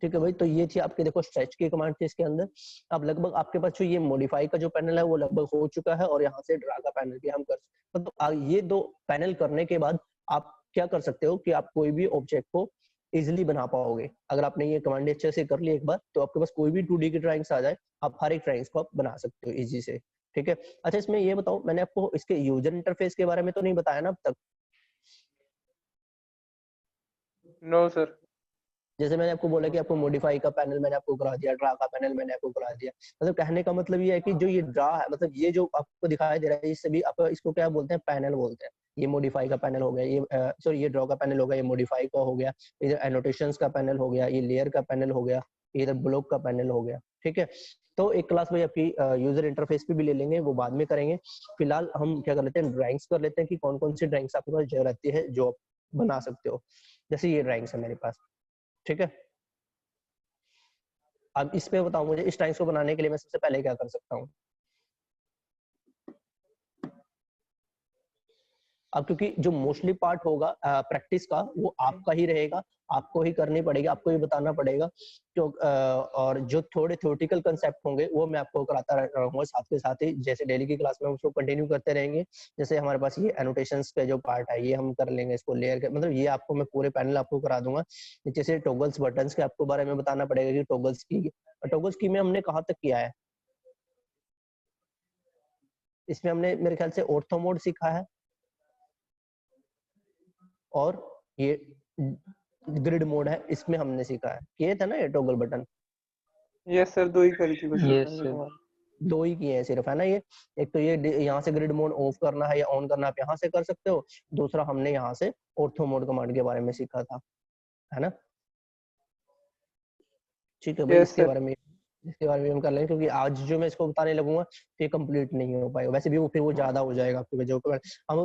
ठीक है भाई। तो ये थी आपके, देखो स्ट्रेच की कमांड थी इसके अंदर। अब लगभग आपके पास जो ये मॉडिफाई का जो पैनल है वो लगभग हो चुका है, और यहाँ से ड्रा का पैनल भी हम कर सकते हैं। तो ये दो पैनल करने के बाद आप क्या कर सकते हो कि आप कोई भी ऑब्जेक्ट को इजिली बना पाओगे। अगर आपने ये कमांड अच्छे से कर ली एक बार तो आपके पास कोई भी 2D की ड्राइंग्स आ जाए, आप हर एक ड्राइंग्स को आप बना सकते हो इजी से, ठीक है। अच्छा इसमें ये बताओ, मैंने आपको इसके यूजर इंटरफेस के बारे में तो नहीं बताया ना अब तक? No sir. जैसे मैंने आपको बोला कि आपको मॉडिफाई का पैनल मैंने आपको करा दिया, ड्रा का पैनल मैंने आपको करा दिया। मतलब कहने का मतलब ये है कि जो ये ड्रा है, मतलब ये जो आपको दिखाई दे रहा है, इससे भी आप इसको क्या बोलते हैं, पैनल बोलते हैं। ये मॉडिफाई का पैनल हो गया, ये सॉरी ये ड्रा का पैनल हो गया, ये मॉडिफाई का हो गया, इधर एनोटेशंस का पैनल हो गया, ये लेयर का पैनल हो गया, इधर ब्लॉक का पैनल हो गया। ठीक है, तो एक क्लास में आपकी यूजर इंटरफेस पे भी ले लेंगे, वो बाद में करेंगे। फिलहाल हम क्या कर लेते हैं, ड्राइंग्स कर लेते हैं कि कौन कौन सी ड्राइंग्स आपके पास जो रहती है जो आप बना सकते हो। जैसे ये ड्राइंग्स है मेरे पास। ठीक है, अब इस पे बताओ मुझे, इस ड्राइंग्स को बनाने के लिए मैं सबसे पहले क्या कर सकता हूँ। अब क्योंकि जो मोस्टली पार्ट होगा प्रैक्टिस का, वो आपका ही रहेगा, आपको ही करनी पड़ेगी, आपको ही बताना पड़ेगा। और जो थोड़े थ्योरेटिकल कंसेप्ट होंगे वो मैं आपको कराता रहूंगा साथ के साथ ही, जैसे डेली की क्लास में उसको कंटिन्यू करते रहेंगे। जैसे हमारे पास ये एनोटेशंस का जो पार्ट है, ये हम कर लेंगे, इसको लेयर के मतलब ये आपको मैं पूरे पैनल आपको करा दूंगा। जैसे टॉगल्स बटन्स के आपको बारे में बताना पड़ेगा कि टॉगल्स की में हमने कहाँ तक किया है। इसमें हमने मेरे ख्याल से ऑर्थो मोड सीखा है, और ये ग्रिड मोड है, इसमें हमने सीखा है। किए थे ना ये टॉगल बटन? यस सर, 2 ही करी थी बस यस मैंने सर। तो। दो ही किए हैं सिर्फ, है ना। ये एक तो ये यहाँ से ग्रिड मोड ऑफ करना है या ऑन करना आप यहाँ से कर सकते हो। दूसरा हमने यहाँ से ऑर्थो मोड कमांड के बारे में सीखा था, है ना। ठीक है भाई, यस सर। इसके बारे में हम कर लेंगे, क्योंकि आज जो मैं इसको बताने लगूंगा तो ये कंप्लीट नहीं हो पाएगा। वैसे भी वो फिर वो ज्यादा हो जाएगा आपके जो हम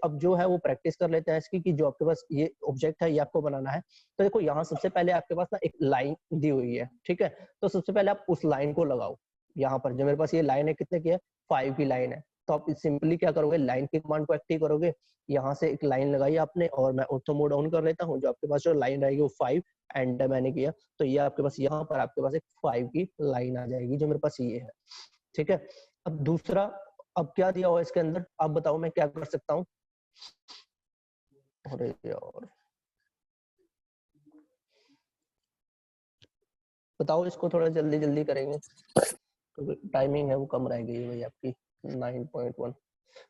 अब जो है वो प्रैक्टिस कर लेते हैं इसकी, कि जो आपके पास ये ऑब्जेक्ट है ये आपको बनाना है। तो देखो यहाँ सबसे पहले आपके पास ना एक लाइन दी हुई है, ठीक है। तो सबसे पहले आप उस लाइन को लगाओ। यहाँ पर जो मेरे पास ये लाइन है, कितने की है, 5 की लाइन है। तो आप सिंपली क्या करोगे, लाइन की कमांड को एक्टिव करोगे। यहाँ से एक लाइन लगाई आपने, और मैं ऑर्थो मोड ऑन कर लेता हूँ। जो आपके पास जो लाइन रहेगी वो 5, एंटर मैंने किया, तो ये आपके पास यहाँ पर आपके पास एक 5 की लाइन आ जाएगी, जो मेरे पास ये है। ठीक है, अब दूसरा, अब क्या दिया हुआ इसके अंदर, आप बताओ मैं क्या कर सकता हूँ। अरे यार, बताओ इसको थोड़ा जल्दी जल्दी करेंगे, क्योंकि टाइमिंग है वो कम रह गई है भाई आपकी 9.1।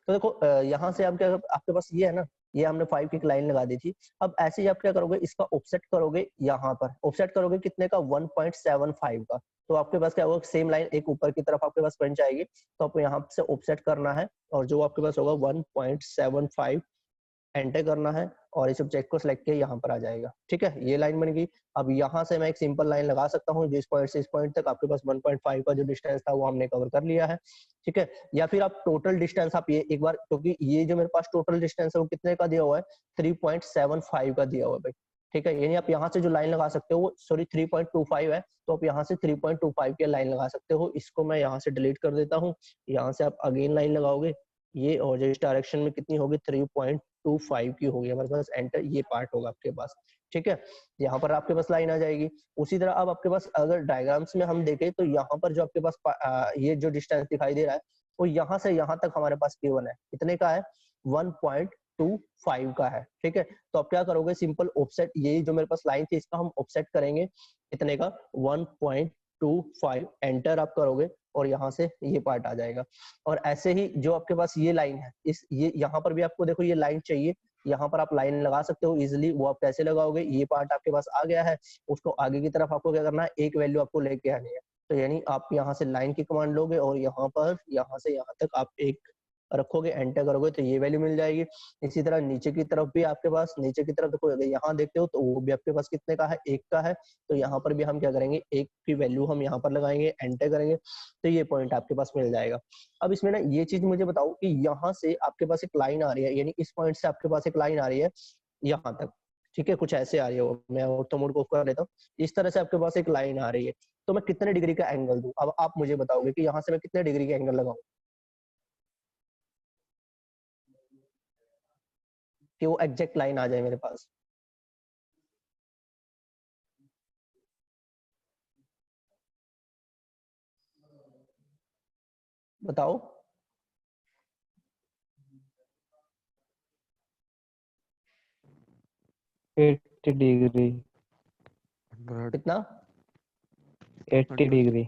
तो देखो यहाँ से आप क्या, आपके पास ये है ना, ये हमने 5 की लाइन लगा दी थी। अब ऐसे ही आप क्या करोगे, इसका ऑफसेट करोगे, यहाँ पर ऑफसेट करोगे कितने का, 1.75 का। तो आपके पास क्या होगा, सेम लाइन एक ऊपर की तरफ आपके पास बन जाएगी। तो आपको यहाँ से ऑफसेट करना है, और जो आपके पास होगा 1.75 एंटर करना है, और इस ऑब्जेक्ट को सिलेक्ट किया, यहाँ पर आ जाएगा। ठीक है, ये लाइन बन गई। अब यहाँ से मैं एक सिंपल लाइन लगा सकता हूँ, जिस पॉइंट से इस पॉइंट तक आपके पास 1.5 का जो डिस्टेंस था वो हमने कवर कर लिया है। ठीक है, या फिर आप टोटल डिस्टेंस आप ये एक बार, क्योंकि ये जो मेरे पास टोटल डिस्टेंस है वो कितने का दिया हुआ है, 3.75 का दिया हुआ है भाई। ठीक है, यानी आप यहाँ से जो लाइन लगा सकते हो वो, सॉरी 3.25 है, तो आप यहाँ से 3.25 की लाइन लगा सकते हो। इसको मैं यहाँ से डिलीट कर देता हूँ। यहाँ से आप अगेन लाइन लगाओगे ये, और जो इस डायरेक्शन में कितनी होगी, 3.25 की होगी हमारे पास। एंटर, ये पार्ट होगा आपके पास। ठीक है, यहाँ पर आपके पास लाइन आ जाएगी। उसी तरह अब आपके पास अगर डायग्राम्स में हम देखें, तो यहाँ पर जो आपके पास ये जो डिस्टेंस दिखाई दे रहा है, वो यहाँ से यहाँ तक हमारे पास गिवन है, कितने का है, 1.25 का है। ठीक है, तो आप क्या करोगे, सिंपल ऑफसेट, यही जो मेरे पास लाइन थी इसका हम ऑफसेट करेंगे, कितने का, 1.25 एंटर आप करोगे, और यहाँ से ये पार्ट आ जाएगा। और ऐसे ही जो आपके पास ये लाइन है, इस ये यहाँ पर भी आपको देखो ये लाइन चाहिए, यहाँ पर आप लाइन लगा सकते हो इजिली। वो आप कैसे लगाओगे, ये पार्ट आपके पास आ गया है, उसको आगे की तरफ आपको क्या करना है, एक वैल्यू आपको लेके आनी है। तो यानी आप यहाँ से लाइन की कमांड लोगे, और यहाँ पर यहाँ से यहाँ तक आप एक रखोगे, एंटर करोगे, तो ये वैल्यू मिल जाएगी। इसी तरह नीचे की तरफ भी आपके पास, नीचे की तरफ देखो, अगर यहाँ देखते हो तो वो भी आपके पास कितने का है, 1 का है। तो यहाँ पर भी हम क्या करेंगे, 1 की वैल्यू हम यहाँ पर लगाएंगे, एंटर करेंगे, तो ये पॉइंट आपके पास मिल जाएगा। अब इसमें ना ये चीज मुझे बताओ कि यहाँ से आपके पास एक लाइन आ रही है, यानी इस पॉइंट से आपके पास एक लाइन आ रही है यहाँ तक। ठीक है, कुछ ऐसे आ रही है, वो मैं ऑर्थो मोड को ऑफ कर लेता हूँ। इस तरह से आपके पास एक लाइन आ रही है, तो मैं कितने डिग्री का एंगल दूं। अब आप मुझे बताओगे कि यहाँ से मैं कितने डिग्री का एंगल लगाऊं कि वो एग्जैक्ट लाइन आ जाए मेरे पास। बताओ। 80 डिग्री। कितना, 80 डिग्री।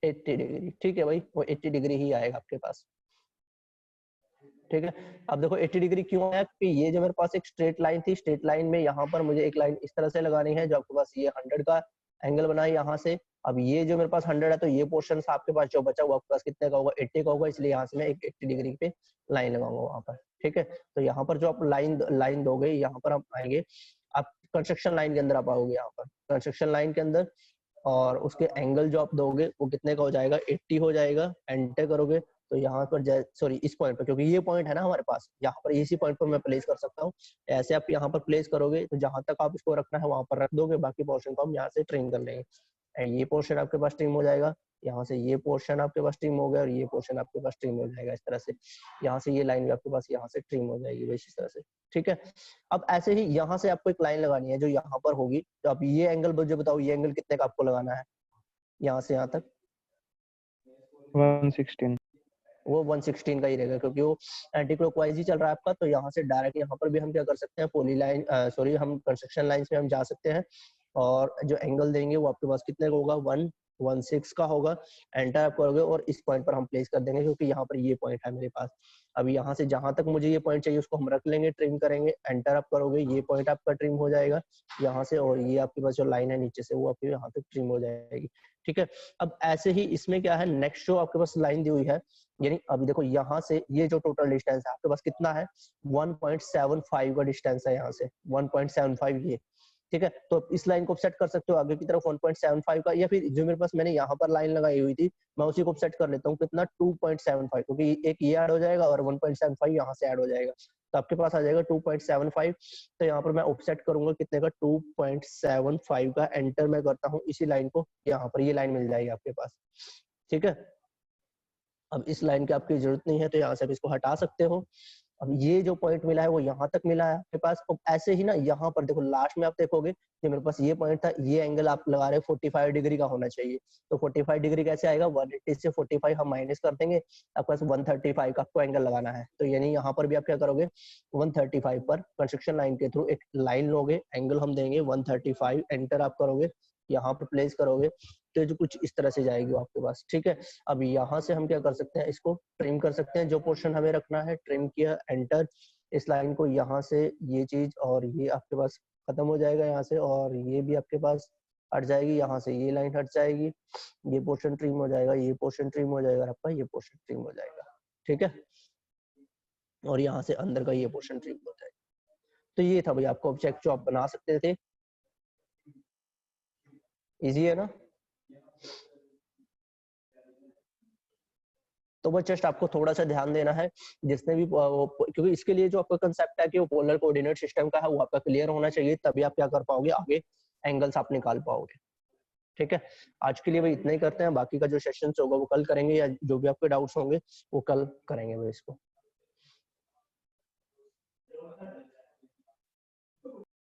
80 डिग्री। ठीक है भाई, वो 80 डिग्री ही आएगा आपके पास। ठीक है। अब देखो 80 डिग्री क्यों आया, कि ये जो मेरे पास एक स्ट्रेट लाइन थी, स्ट्रेट लाइन में यहाँ पर मुझे एक लाइन इस तरह से लगानी है जो आपके पास ये 100 का एंगल बना है यहाँ से। अब ये जो मेरे पास 100 है तो ये पोर्शन आपके पास जो बचा हुआ आपके पास कितने का होगा, 80 का होगा, इसलिए यहाँ से मैं एक 80 डिग्री पे लाइन लगाऊंगा वहां पर। ठीक है, तो यहाँ पर जो आप लाइन दोगे, यहाँ पर आप आएंगे, आप कंस्ट्रक्शन लाइन के अंदर आप आओगे, यहाँ पर कंस्ट्रक्शन लाइन के अंदर, और उसके एंगल जो आप दोगे वो कितने का हो जाएगा, 80 हो जाएगा। एंटर करोगे तो यहाँ पर सॉरी इस पॉइंट पर, क्योंकि ये पॉइंट है ना हमारे पास, यहाँ पर इसी पॉइंट पर मैं प्लेस कर सकता हूँ। ऐसे आप यहाँ पर प्लेस करोगे तो जहां तक आप इसको रखना है वहां पर रख दोगे, बाकी पोर्शन को हम यहाँ से ट्रिम कर लेंगे। एंड ये पोर्शन आपके पास ट्रिम हो जाएगा, यहाँ से ये पोर्शन आपके पास ट्रिम हो गया, और ये पोर्शन आपके पास ट्रिम हो जाएगा इस तरह से। यहाँ से ये लाइन भी आपके पास यहाँ से ट्रिम हो जाएगी इस तरह से। ठीक है, अब ऐसे ही यहाँ से आपको एक लाइन लगानी है जो यहाँ पर होगी। तो अब ये एंगल जो बताओ, ये एंगल कितने का आपको लगाना है यहाँ से यहाँ तक? 116। वो 116 का ही रहेगा, क्योंकि वो एंटी क्लॉकवाइज ही चल रहा है आपका। तो यहाँ से डायरेक्ट यहाँ पर भी हम क्या कर सकते हैं, पॉली लाइन सॉरी हम कंस्ट्रक्शन लाइन में हम जा सकते हैं, और जो एंगल देंगे वो आपके पास कितने का होगा, 116 का होगा। एंटर आप करोगे और इस पॉइंट पर हम प्लेस कर देंगे, क्योंकि यहाँ पर ये पॉइंट है मेरे पास। अब यहाँ से जहां तक मुझे ये पॉइंट चाहिए उसको हम रख लेंगे, ट्रिम करेंगे। एंटर आप करोगे, ये पॉइंट आपका ट्रिम हो जाएगा यहाँ से, और ये आपके पास जो लाइन है नीचे से वो आपके यहाँ तक ट्रिम हो जाएगी। ठीक है, अब ऐसे ही इसमें क्या है, नेक्स्ट जो आपके पास लाइन दी हुई है, यानी अभी देखो यहाँ से ये जो टोटल डिस्टेंस है आपके पास कितना है, 1.75 का डिस्टेंस है यहाँ से, 1.75 ये। ठीक है, तो इस लाइन को सेट कर सकते हो आगे की तरफ 1.75 का, या फिर जो मेरे पास मैंने यहाँ पर लाइन लगाई हुई थी मैं उसी को सेट कर लेता हूँ कितना, 2.75, क्योंकि एक ये ऐड हो जाएगा और 1.75 यहाँ से ऐड हो जाएगा, तो आपके पास आ जाएगा 2.75। तो यहाँ पर मैं ऑफसेट करूंगा कितने का, 2.75 का। एंटर मैं करता हूँ, इसी लाइन को यहाँ पर ये लाइन मिल जाएगी आपके पास। ठीक है, अब इस लाइन की आपकी जरूरत नहीं है तो यहाँ से आप इसको हटा सकते हो। अब ये जो पॉइंट मिला है वो यहाँ तक मिला है आपके पास। अब ऐसे ही ना यहाँ पर देखो लास्ट में आप देखोगे कि मेरे पास ये पॉइंट था, ये एंगल आप लगा रहे हो 45 डिग्री का होना चाहिए। तो 45 डिग्री कैसे आएगा, 180 से 45 हम माइनस कर देंगे, आपके पास 135 का आपको एंगल लगाना है। तो यानी यहाँ पर भी आप क्या करोगे, 135 पर कंस्ट्रक्शन लाइन के थ्रू एक लाइन लोगे, एंगल हम देंगे 135। एंटर आप करोगे, यहाँ पर प्लेस करोगे तो जो कुछ इस तरह से जाएगी वो आपके पास। ठीक है, अब यहाँ से हम क्या कर सकते हैं, इसको ट्रिम कर सकते हैं, जो पोर्शन हमें रखना है ट्रिम किया। एंटर, इस लाइन को यहाँ से ये चीज और ये आपके पास खत्म हो जाएगा यहाँ से, और ये भी आपके पास हट जाएगी, यहाँ से ये लाइन हट जाएगी, ये पोर्शन ट्रिम हो जाएगा, ये पोर्शन ट्रिम हो जाएगा आपका, ये पोर्शन ट्रिम हो जाएगा। ठीक है, और यहाँ से अंदर का ये पोर्शन ट्रिम हो जाएगा। तो ये था भाई आपको ऑब्जेक्ट जो आप बना सकते थे। इजी है ना? तो बस जस्ट आपको थोड़ा सा ध्यान देना है, जिसने भी क्योंकि इसके लिए जो आपका कंसेप्ट है कि वो पोलर कोऑर्डिनेट सिस्टम का है वो आपका क्लियर होना चाहिए, तभी आप क्या कर पाओगे, आगे एंगल्स आप निकाल पाओगे। ठीक है, आज के लिए भाई इतना ही करते हैं, बाकी का जो सेशन होगा वो कल करेंगे, या जो भी आपके डाउट्स होंगे वो कल करेंगे भाई इसको।